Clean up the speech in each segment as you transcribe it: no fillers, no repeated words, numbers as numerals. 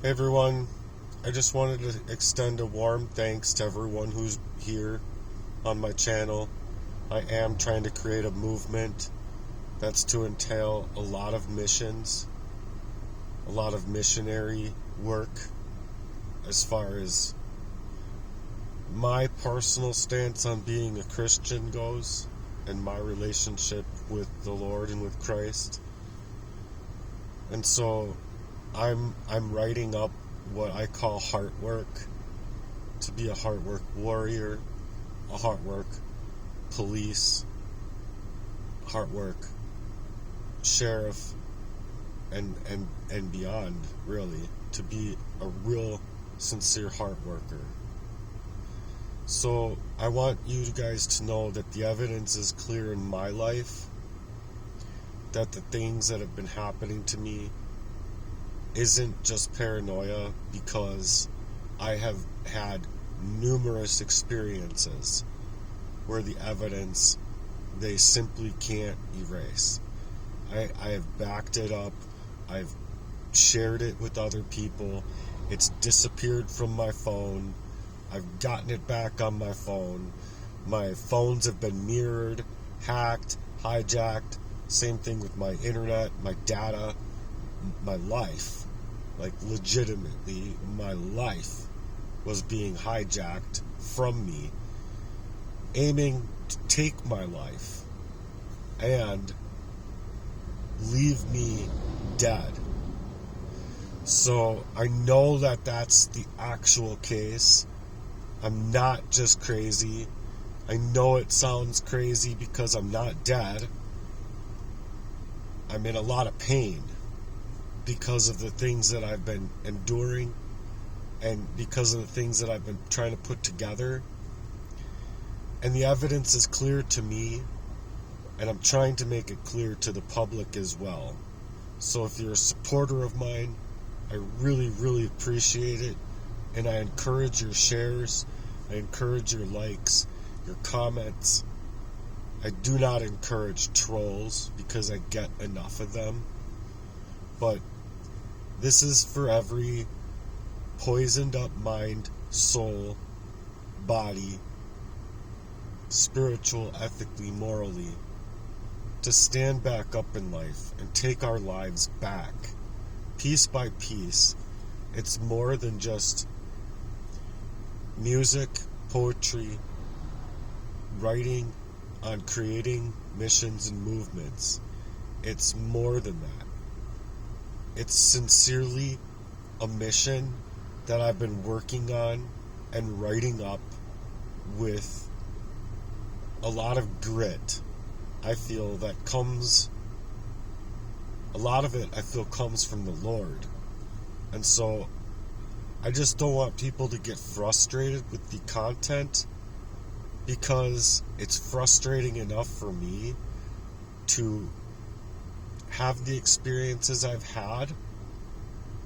Hey everyone, I just wanted to extend a warm thanks to everyone who's here on my channel. I am trying to create a movement that's to entail a lot of missions, a lot of missionary work as far as my personal stance on being a Christian goes and my relationship with the Lord and with Christ. And so I'm writing up what I call heart work, to be a heart work warrior, a heart work police, heart work sheriff, and beyond, really, to be a real sincere heart worker. So I want you guys to know that the evidence is clear in my life, that the things that have been happening to me isn't just paranoia, because I have had numerous experiences where the evidence they simply can't erase. I have backed it up. I've shared it with other people. It's disappeared from my phone. I've gotten it back on my phone. My phones have been mirrored, hacked, hijacked. Same thing with my internet, my data, my life. Like, legitimately, my life was being hijacked from me, aiming to take my life and leave me dead. So I know that that's the actual case. I'm not just crazy. I know it sounds crazy because I'm not dead. I'm in a lot of pain because of the things that I've been enduring and because of the things that I've been trying to put together. And the evidence is clear to me, and I'm trying to make it clear to the public as well. So if you're a supporter of mine, I really, really appreciate it, and I encourage your shares, I encourage your likes, your comments. I do not encourage trolls because I get enough of them, but this is for every poisoned up mind, soul, body, spiritual, ethically, morally, to stand back up in life and take our lives back, piece by piece. It's more than just music, poetry, writing on creating missions and movements. It's more than that. It's sincerely a mission that I've been working on and writing up with a lot of grit. I feel that comes, a lot of it I feel comes from the Lord. And so I just don't want people to get frustrated with the content, because it's frustrating enough for me to have the experiences I've had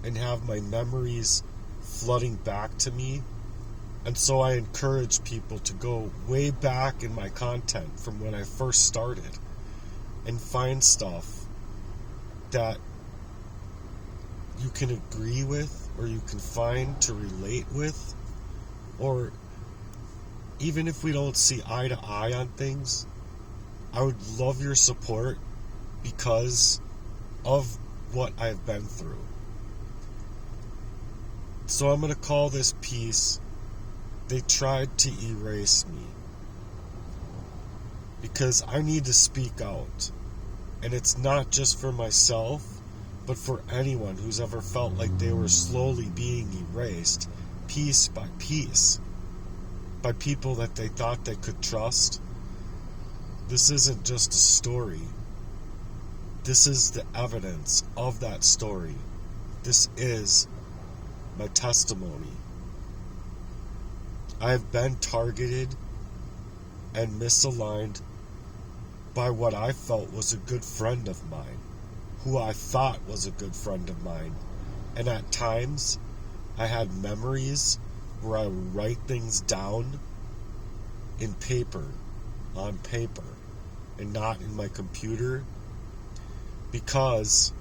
and have my memories flooding back to me. And so I encourage people to go way back in my content from when I first started and find stuff that you can agree with, or you can find to relate with, or even if we don't see eye to eye on things, I would love your support because of what I've been through. So I'm going to call this piece, "They Tried to Erase Me," because I need to speak out. And it's not just for myself, but for anyone who's ever felt like they were slowly being erased, piece by piece, by people that they thought they could trust. This isn't just a story. This is the evidence of that story. This is my testimony. I have been targeted and misaligned by what I felt was a good friend of mine, who I thought was a good friend of mine. And at times, I had memories where I would write things down in paper, on paper, and not in my computer, because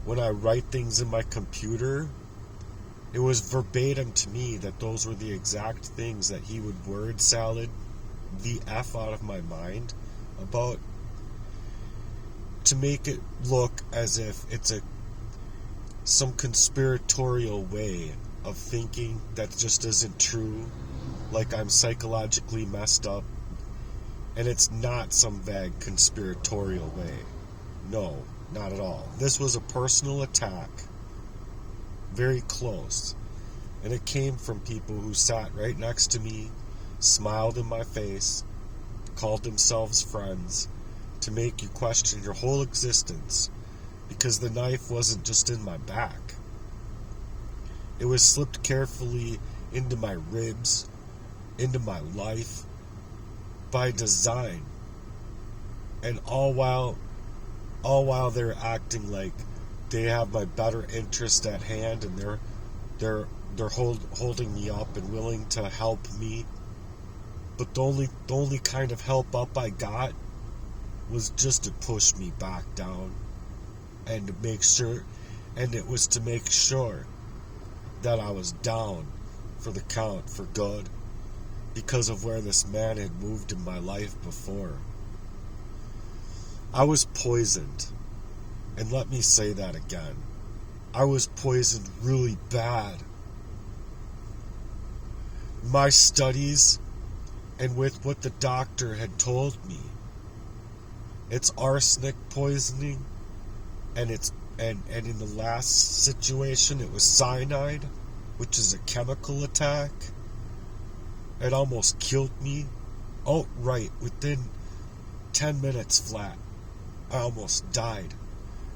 when I write things in my computer, It was verbatim to me that those were the exact things that he would word salad the F out of my mind about, to make it look as if it's some conspiratorial way of thinking that just isn't true, like I'm psychologically messed up, and it's not some vague conspiratorial way. No, not at all. This was a personal attack, very close, and it came from people who sat right next to me, smiled in my face, called themselves friends, to make you question your whole existence, because the knife wasn't just in my back. It was slipped carefully into my ribs, into my life, by design. And all while they're acting like they have my better interest at hand, and they're holding me up and willing to help me. But the only kind of help up I got was just to push me back down, and to make sure, and it was to make sure that I was down for the count for good, because of where this man had moved in my life before. I was poisoned, and let me say that again. I was poisoned really bad. My studies, and with what the doctor had told me, it's arsenic poisoning, and in the last situation it was cyanide, which is a chemical attack. It almost killed me outright within 10 minutes flat. I almost died,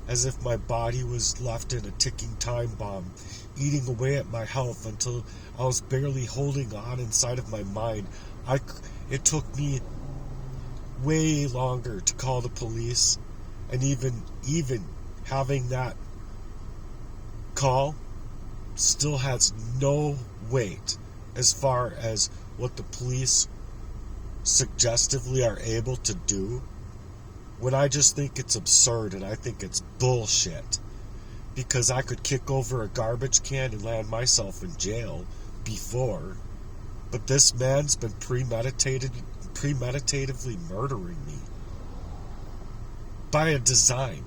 as if my body was left in a ticking time bomb, eating away at my health until I was barely holding on inside of my mind. It took me way longer to call the police, and even having that call still has no weight as far as what the police suggestively are able to do, when I just think it's absurd, and I think it's bullshit, because I could kick over a garbage can and land myself in jail before, but this man's been premeditatively murdering me by a design,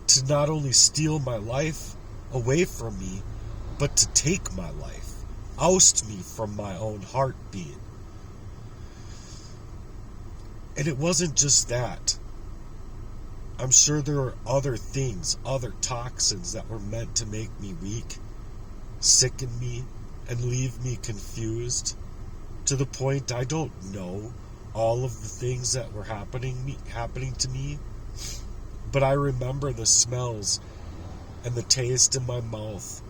to not only steal my life away from me, but to take my life, oust me from my own heartbeat. And it wasn't just that. I'm sure there are other things, other toxins that were meant to make me weak, sicken me, and leave me confused, to the point I don't know all of the things that were happening to me, but I remember the smells and the taste in my mouth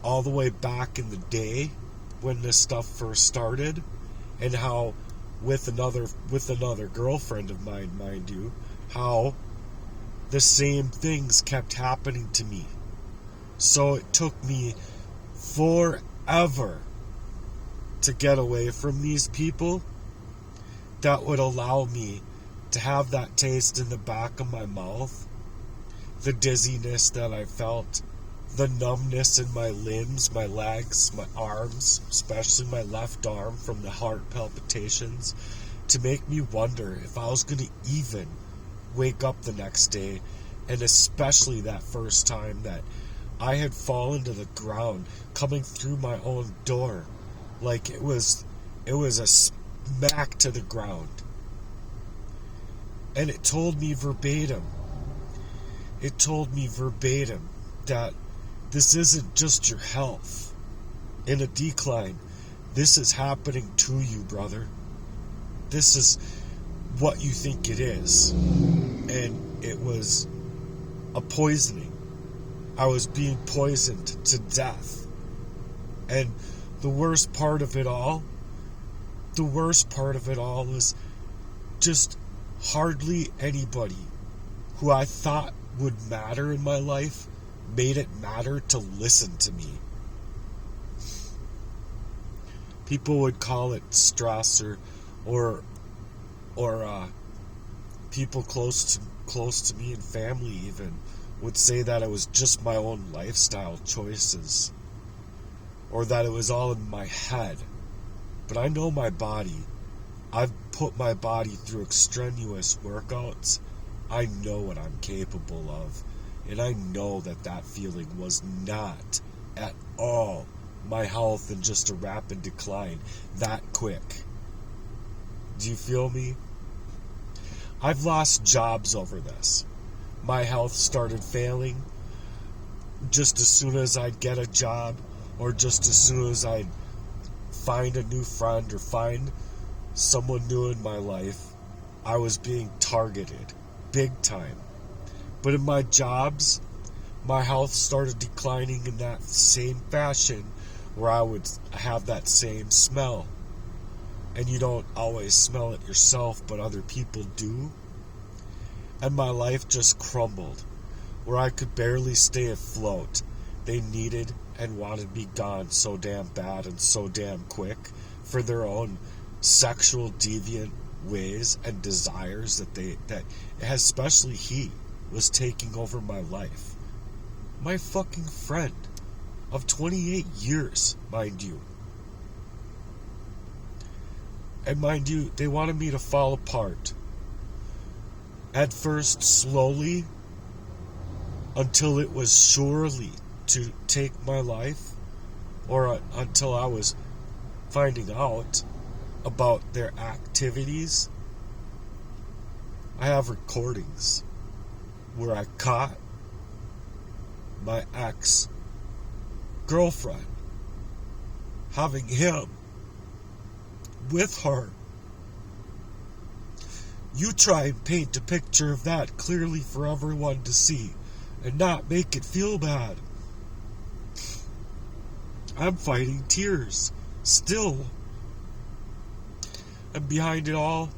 all the way back in the day when this stuff first started, and how with another girlfriend of mine, mind you, how the same things kept happening to me. So it took me forever to get away from these people that would allow me to have that taste in the back of my mouth, the dizziness that I felt, the numbness in my limbs, my legs, my arms, especially my left arm from the heart palpitations, to make me wonder if I was going to even wake up the next day, and especially that first time that I had fallen to the ground, coming through my own door, like it was a smack to the ground. And it told me verbatim that this isn't just your health in a decline. This is happening to you, brother. This is what you think it is. And it was a poisoning. I was being poisoned to death. And the worst part of it all is just hardly anybody who I thought would matter in my life made it matter to listen to me. People would call it stress, or people close to me and family even would say that it was just my own lifestyle choices. or that it was all in my head. But I know my body. I've put my body through extraneous workouts. I know what I'm capable of. And I know that that feeling was not at all my health in just a rapid decline that quick. Do you feel me? I've lost jobs over this. My health started failing just as soon as I'd get a job, or just as soon as I'd find a new friend or find someone new in my life. I was being targeted big time. But in my jobs, my health started declining in that same fashion, where I would have that same smell. And you don't always smell it yourself, but other people do. And my life just crumbled, where I could barely stay afloat. They needed and wanted me gone so damn bad and so damn quick for their own sexual deviant ways and desires that especially he was taking over my life. My fucking friend of 28 years, mind you. And mind you, they wanted me to fall apart. At first, slowly, until it was surely to take my life, or until I was finding out about their activities. I have recordings where I caught my ex-girlfriend having him with her. You try and paint a picture of that clearly for everyone to see and not make it feel bad. I'm fighting tears still. And behind it all,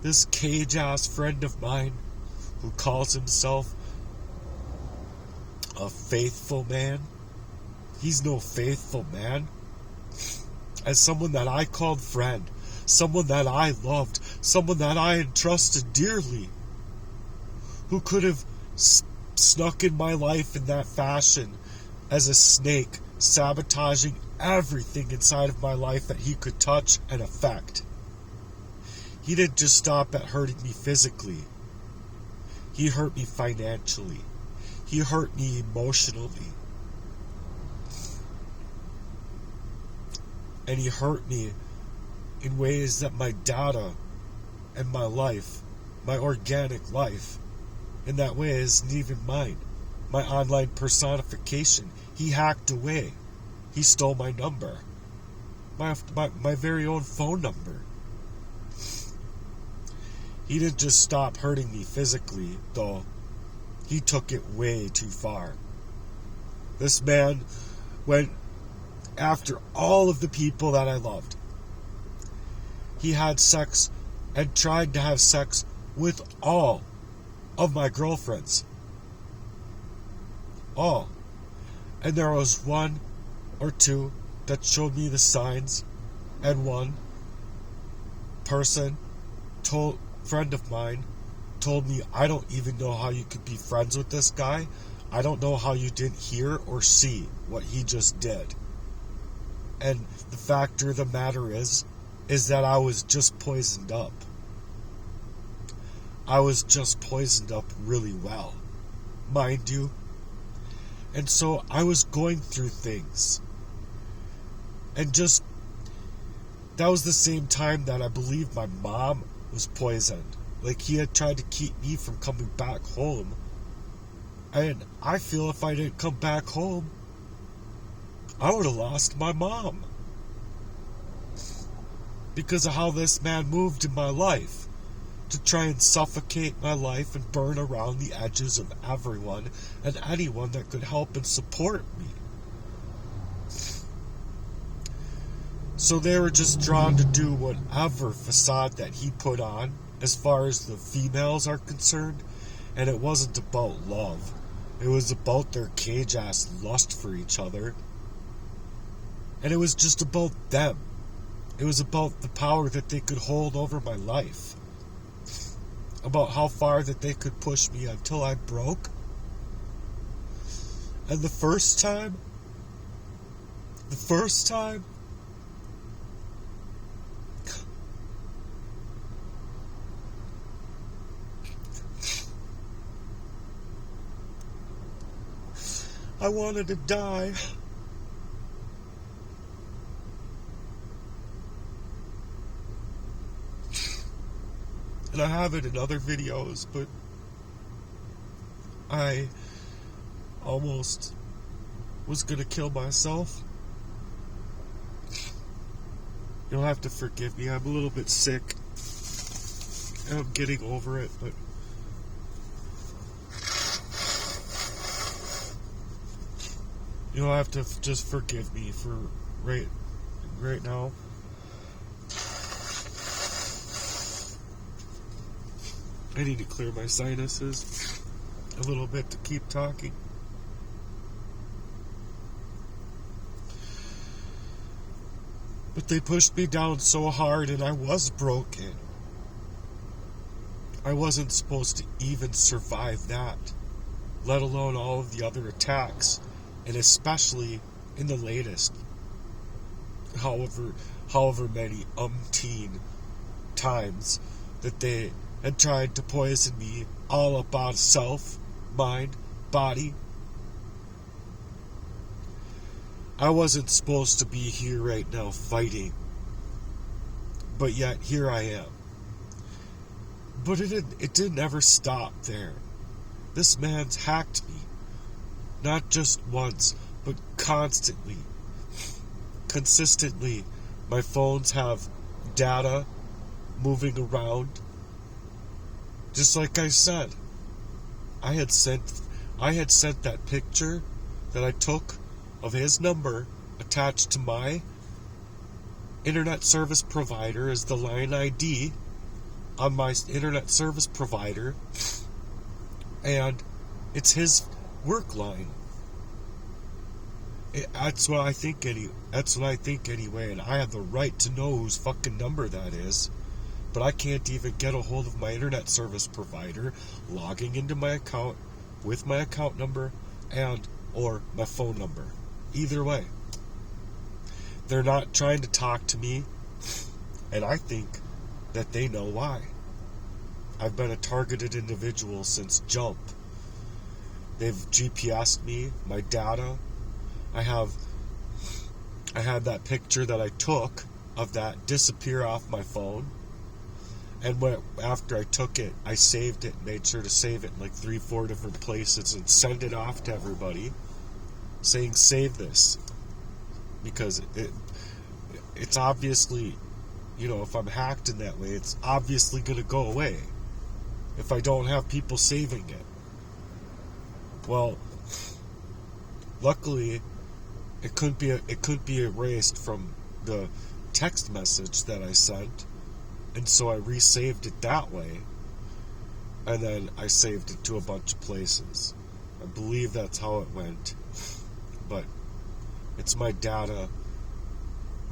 this cage-ass friend of mine who calls himself a faithful man. He's no faithful man. As someone that I called friend, someone that I loved, someone that I entrusted dearly, who could have snuck in my life in that fashion as a snake, sabotaging everything inside of my life that he could touch and affect. He didn't just stop at hurting me physically. He hurt me financially. He hurt me emotionally. And he hurt me in ways that my data and my life, my organic life, in that way isn't even mine. My online personification, he hacked away. He stole my number. My very own phone number. He didn't just stop hurting me physically, though. He took it way too far. This man went after all of the people that I loved. He had sex and tried to have sex with all of my girlfriends. All. And there was one or two that showed me the signs, and one friend of mine told me, I don't even know how you could be friends with this guy. I don't know how you didn't hear or see what he just did. And the fact of the matter is that I was just poisoned up. I was just poisoned up really well, mind you. And so I was going through things. And just, that was the same time that I believe my mom was poisoned. Like, he had tried to keep me from coming back home. And I feel if I didn't come back home, I would have lost my mom. Because of how this man moved in my life. To try and suffocate my life and burn around the edges of everyone and anyone that could help and support me. So they were just drawn to do whatever facade that he put on as far as the females are concerned. And it wasn't about love. It was about their cage-ass lust for each other. And it was just about them. It was about the power that they could hold over my life. About how far that they could push me until I broke. And the first time, The first time, I wanted to die. And I have it in other videos, but I almost was gonna kill myself. You'll have to forgive me. I'm a little bit sick. I'm getting over it, but you'll have to just forgive me for right now. I need to clear my sinuses a little bit to keep talking. But they pushed me down so hard and I was broken. I wasn't supposed to even survive that, let alone all of the other attacks, and especially in the latest, however many umpteen times that they had tried to poison me, all about self, mind, body. I wasn't supposed to be here right now fighting, but yet here I am. But it didn't ever stop there. This man's hacked me, not just once, but constantly, consistently. My phones have data moving around. Just like I said, I had sent that picture that I took of his number attached to my internet service provider as the line ID on my internet service provider, and it's his work line. That's what I think anyway, and I have the right to know whose fucking number that is. But I can't even get a hold of my internet service provider logging into my account with my account number and or my phone number. Either way, they're not trying to talk to me, and I think that they know why. I've been a targeted individual since jump. They've GPS'd me, my data. I had that picture that I took of that disappear off my phone. And after I took it, I saved it, made sure to save it in like 3-4 different places and send it off to everybody, saying save this, because it's obviously, if I'm hacked in that way, it's obviously going to go away if I don't have people saving it. Well, luckily, it couldn't be erased from the text message that I sent. And so I resaved it that way, and then I saved it to a bunch of places. I believe that's how it went, but it's my data,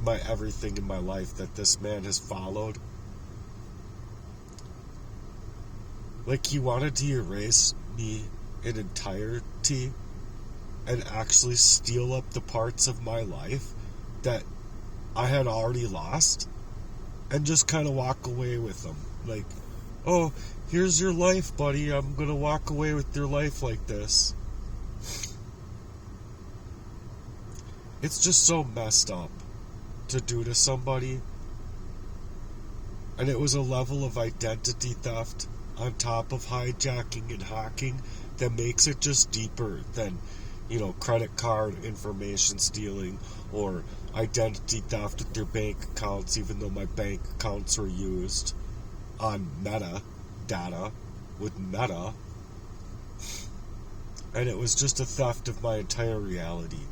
my everything in my life that this man has followed. Like, he wanted to erase me in entirety and actually steal up the parts of my life that I had already lost, and just kind of walk away with them. Like, oh, here's your life, buddy. I'm going to walk away with your life like this. It's just so messed up to do to somebody. And it was a level of identity theft on top of hijacking and hacking that makes it just deeper than, credit card information stealing or identity theft with your bank accounts, even though my bank accounts were used on Meta data with Meta. And it was just a theft of my entire reality.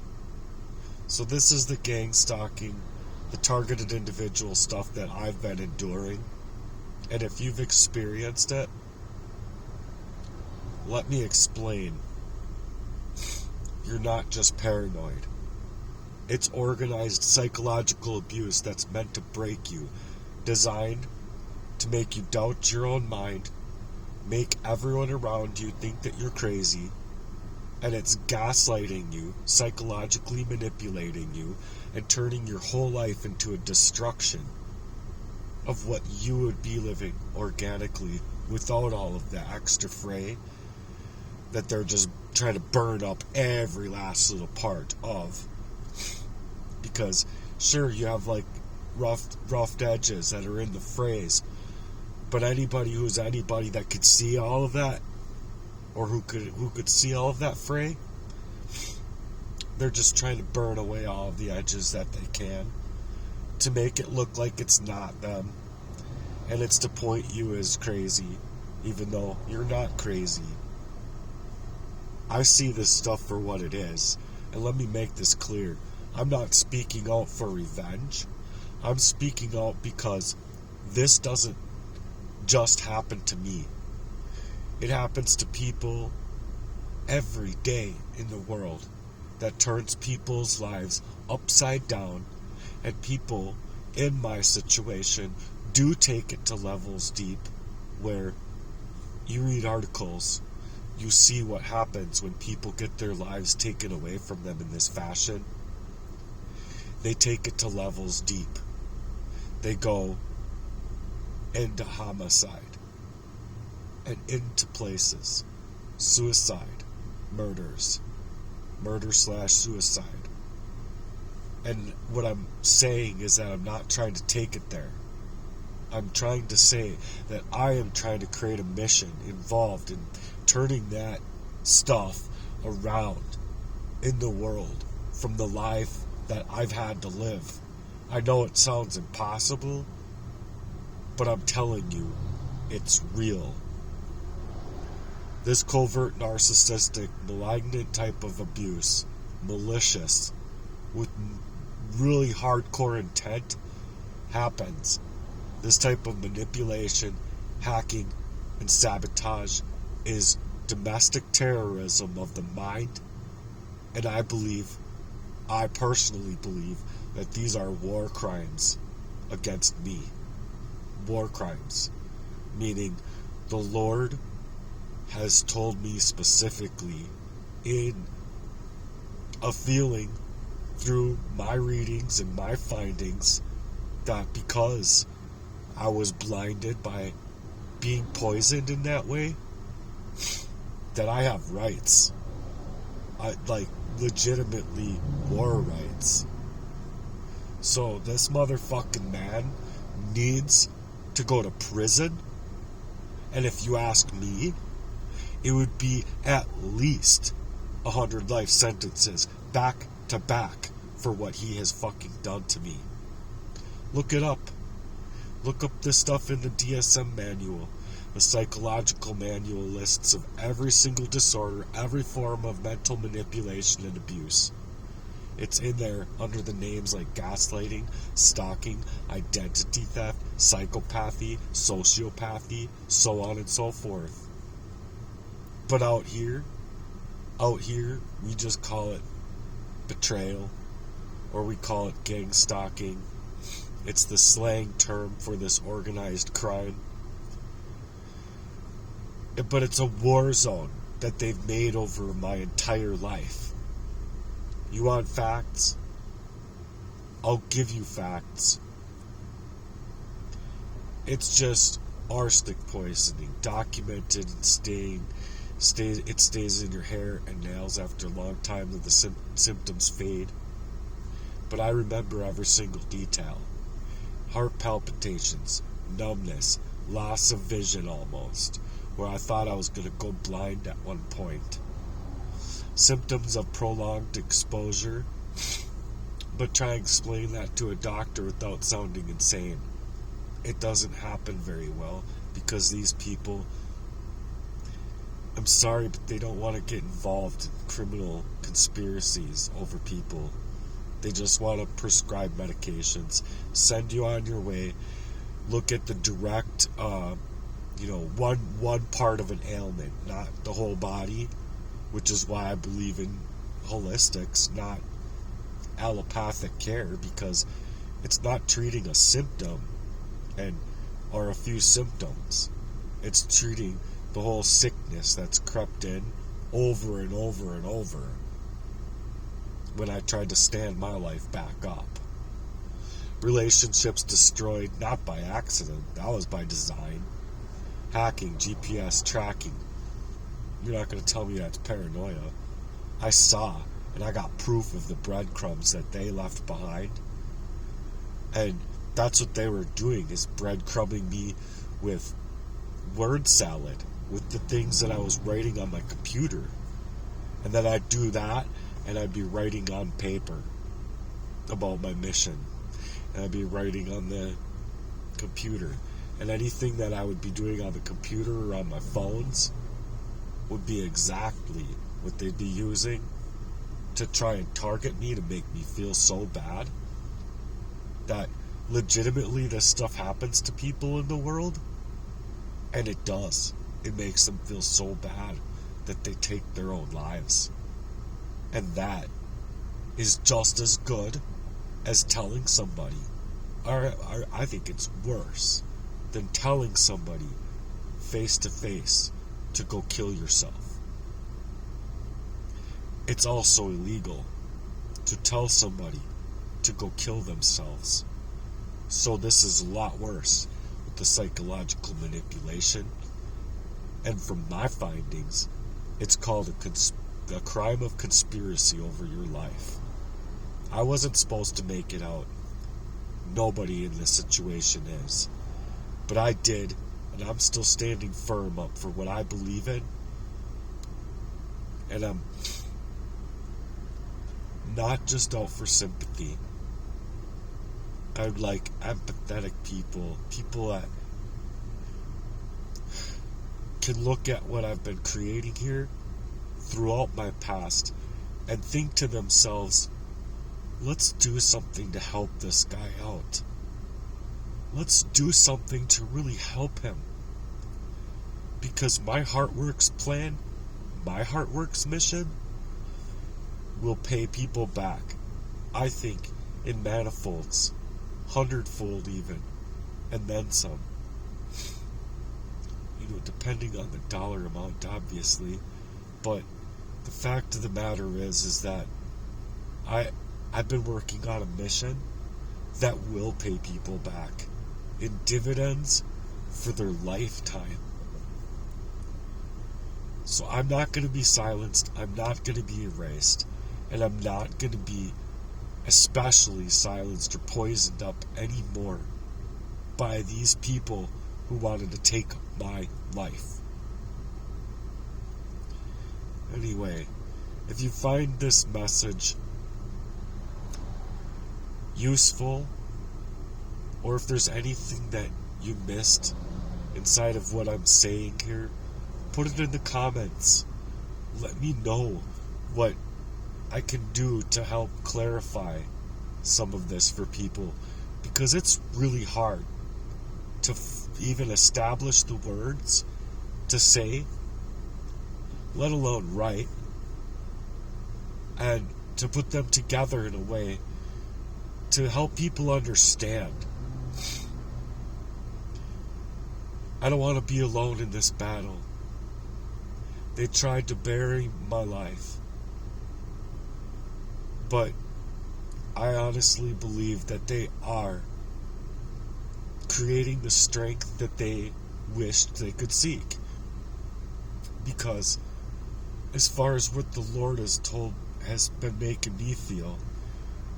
So this is the gang stalking, the targeted individual stuff that I've been enduring. And if you've experienced it, let me explain. You're not just paranoid. It's organized psychological abuse that's meant to break you, designed to make you doubt your own mind, make everyone around you think that you're crazy, And it's gaslighting you, psychologically manipulating you, and turning your whole life into a destruction of what you would be living organically without all of the extra fray that they're just trying to burn up every last little part of. Because sure, you have like roughed edges that are in the frays, but anybody that could see all of that, or who could see all of that fray, they're just trying to burn away all of the edges that they can to make it look like it's not them, and it's to point you as crazy, even though you're not crazy. I see this stuff for what it is, and let me make this clear. I'm not speaking out for revenge. I'm speaking out because this doesn't just happen to me. It happens to people every day in the world that turns people's lives upside down, and people in my situation do take it to levels deep where you read articles, you see what happens when people get their lives taken away from them in this fashion. They take it to levels deep. They go into homicide and into places, suicide, murder/suicide. And what I'm saying is that I'm not trying to take it there. I'm trying to say that I am trying to create a mission involved in turning that stuff around in the world from the life that I've had to live. I know it sounds impossible, but I'm telling you, it's real. This covert, narcissistic, malignant type of abuse, malicious, with really hardcore intent, happens. This type of manipulation, hacking, and sabotage is domestic terrorism of the mind, and I personally believe that these are war crimes against me. War crimes, meaning the Lord has told me specifically in a feeling through my readings and my findings that because I was blinded by being poisoned in that way, that I have rights. Legitimately war rights. So this motherfucking man needs to go to prison. And if you ask me, it would be at least 100 life sentences back to back for what he has fucking done to me. Look it up. Look up this stuff in the DSM manual. The psychological manual lists of every single disorder, every form of mental manipulation and abuse. It's in there under the names like gaslighting, stalking, identity theft, psychopathy, sociopathy, so on and so forth. But out here, we just call it betrayal, or we call it gang stalking. It's the slang term for this organized crime. But it's a war zone that they've made over my entire life. You want facts? I'll give you facts. It's just arsenic poisoning, documented and it stays in your hair and nails after a long time that the symptoms fade. But I remember every single detail. Heart palpitations, numbness, loss of vision almost, where I thought I was going to go blind at one point. Symptoms of prolonged exposure, but try and explain that to a doctor without sounding insane. It doesn't happen very well because these people, I'm sorry, but they don't want to get involved in criminal conspiracies over people. They just want to prescribe medications, send you on your way, look at the direct, one part of an ailment, not the whole body, which is why I believe in holistics, not allopathic care, because it's not treating a symptom or a few symptoms. It's treating the whole sickness that's crept in over and over and over when I tried to stand my life back up. Relationships destroyed, not by accident, that was by design. Hacking, GPS tracking. You're not going to tell me that's paranoia. I saw, and I got proof of the breadcrumbs that they left behind. And that's what they were doing, is breadcrumbing me with word salad, with the things that I was writing on my computer. And then I'd do that, and I'd be writing on paper about my mission. And I'd be writing on the computer. And anything that I would be doing on the computer or on my phones would be exactly what they'd be using to try and target me, to make me feel so bad that legitimately this stuff happens to people in the world. And it does. It makes them feel so bad that they take their own lives. And that is just as good as telling somebody, or I think it's worse than telling somebody face to face to go kill yourself. It's also illegal to tell somebody to go kill themselves. So this is a lot worse with the psychological manipulation. And from my findings, it's called a crime of conspiracy over your life. I wasn't supposed to make it out. Nobody in this situation is. But I did, and I'm still standing firm up for what I believe in. And I'm not just out for sympathy. I like empathetic people that can look at what I've been creating here throughout my past and think to themselves, let's do something to help this guy out. Let's do something to really help him. Because my Heartwerks plan, my Heartwerks mission, will pay people back, I think, in manifolds, 100-fold even, and then some. Depending on the dollar amount, obviously. But the fact of the matter is that I've been working on a mission that will pay people back in dividends for their lifetime. So I'm not going to be silenced, I'm not going to be erased, and I'm not going to be especially silenced or poisoned up anymore by these people who wanted to take my life. Anyway, if you find this message useful, or if there's anything that you missed inside of what I'm saying here, put it in the comments. Let me know what I can do to help clarify some of this for people, because it's really hard to even establish the words to say, let alone write, and to put them together in a way to help people understand. I don't want to be alone in this battle. They tried to bury my life, but I honestly believe that they are creating the strength that they wished they could seek. Because as far as what the Lord has been making me feel,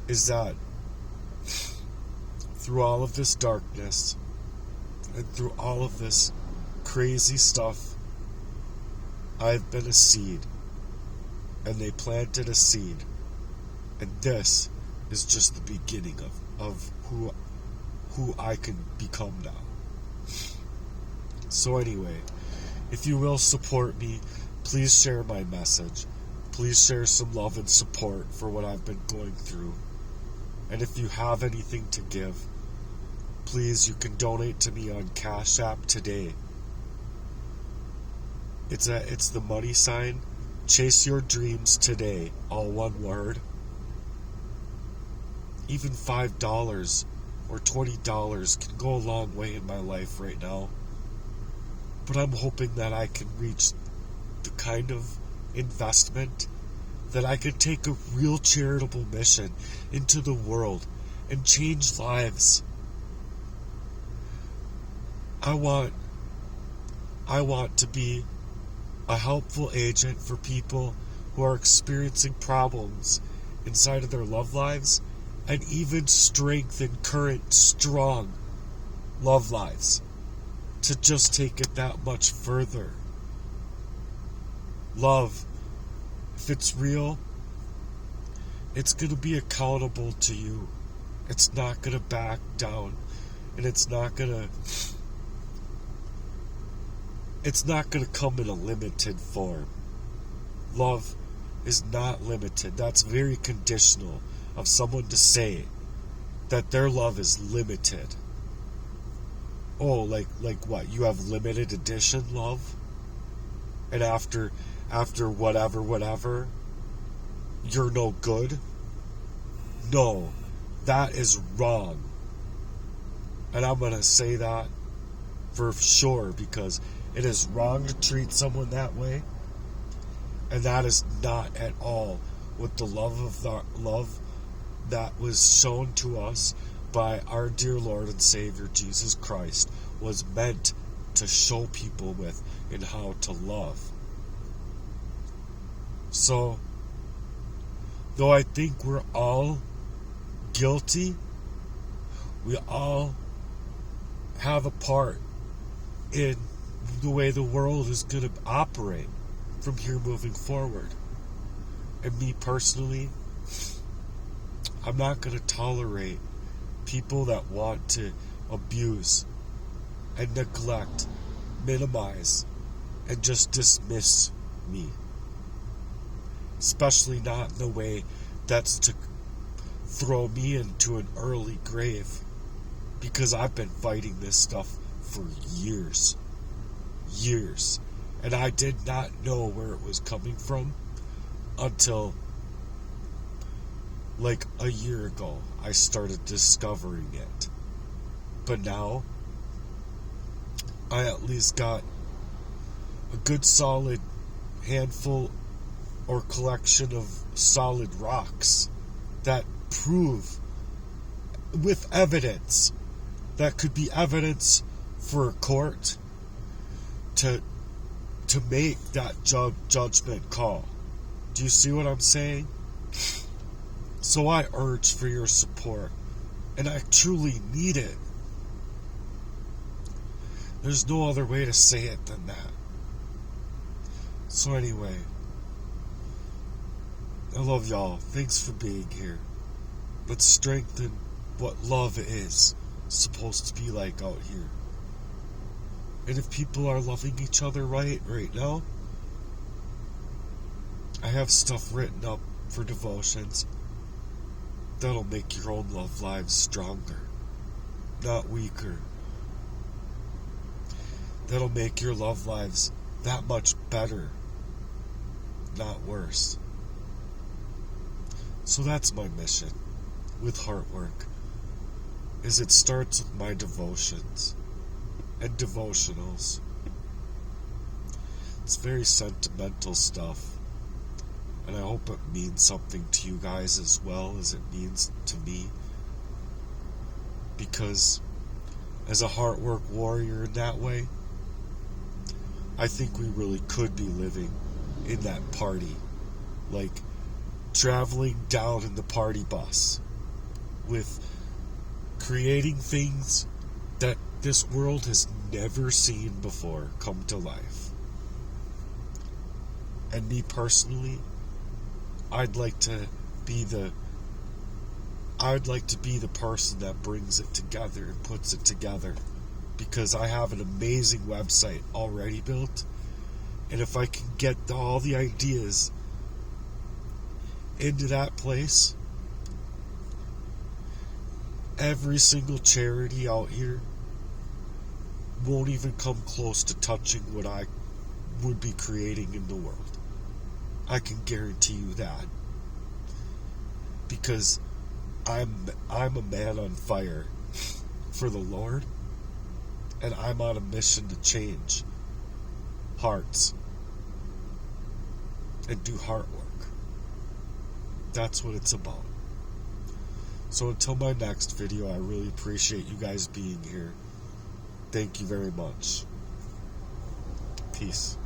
is that through all of this darkness and through all of this crazy stuff, I've been a seed, and they planted a seed, and this is just the beginning of who I can become now. So anyway, if you will support me, please share my message. Please share some love and support for what I've been going through. And if you have anything to give, please, you can donate to me on Cash App today. It's the money sign, Chase Your Dreams Today, all one word. Even $5 or $20 can go a long way in my life right now. But I'm hoping that I can reach the kind of investment that I could take a real charitable mission into the world and change lives. I want to be a helpful agent for people who are experiencing problems inside of their love lives, and even strengthen current strong love lives to just take it that much further. Love, if it's real, it's going to be accountable to you. It's not going to back down, and it's not going to come in a limited form. Love is not limited. That's very conditional of someone to say that their love is limited. Oh, like what? You have limited edition love? And after whatever, you're no good? No, that is wrong. And I'm going to say that for sure, because it is wrong to treat someone that way. And that is not at all what the love that was shown to us by our dear Lord and Savior Jesus Christ was meant to show people with in how to love. So, though I think we're all guilty, we all have a part in the way the world is going to operate from here moving forward. And me personally, I'm not going to tolerate people that want to abuse and neglect, minimize, and just dismiss me. Especially not in the way that's to throw me into an early grave. Because I've been fighting this stuff for years. And I did not know where it was coming from until like a year ago. I started discovering it. But now, I at least got a good solid handful or collection of solid rocks that prove with evidence that could be evidence for a court to make that judgment call. Do you see what I'm saying? So I urge for your support, and I truly need it. There's no other way to say it than that. So anyway, I love y'all. Thanks for being here. Let's strengthen what love is supposed to be like out here. And if people are loving each other right now, I have stuff written up for devotions that'll make your own love lives stronger, not weaker. That'll make your love lives that much better, not worse. So that's my mission with Heartwork, is it starts with my devotions and devotionals. It's very sentimental stuff, and I hope it means something to you guys as well as it means to me, because as a Heartwork warrior in that way, I think we really could be living in that party, like traveling down in the party bus with creating things that this world has never seen before come to life. And me personally, I'd like to be the person that brings it together and puts it together, because I have an amazing website already built, and if I can get all the ideas into that place, every single charity out here won't even come close to touching what I would be creating in the world. I can guarantee you that, because I'm a man on fire for the Lord, and I'm on a mission to change hearts. and do heart work. That's what it's about. So until my next video, I really appreciate you guys being here. Thank you very much. Peace.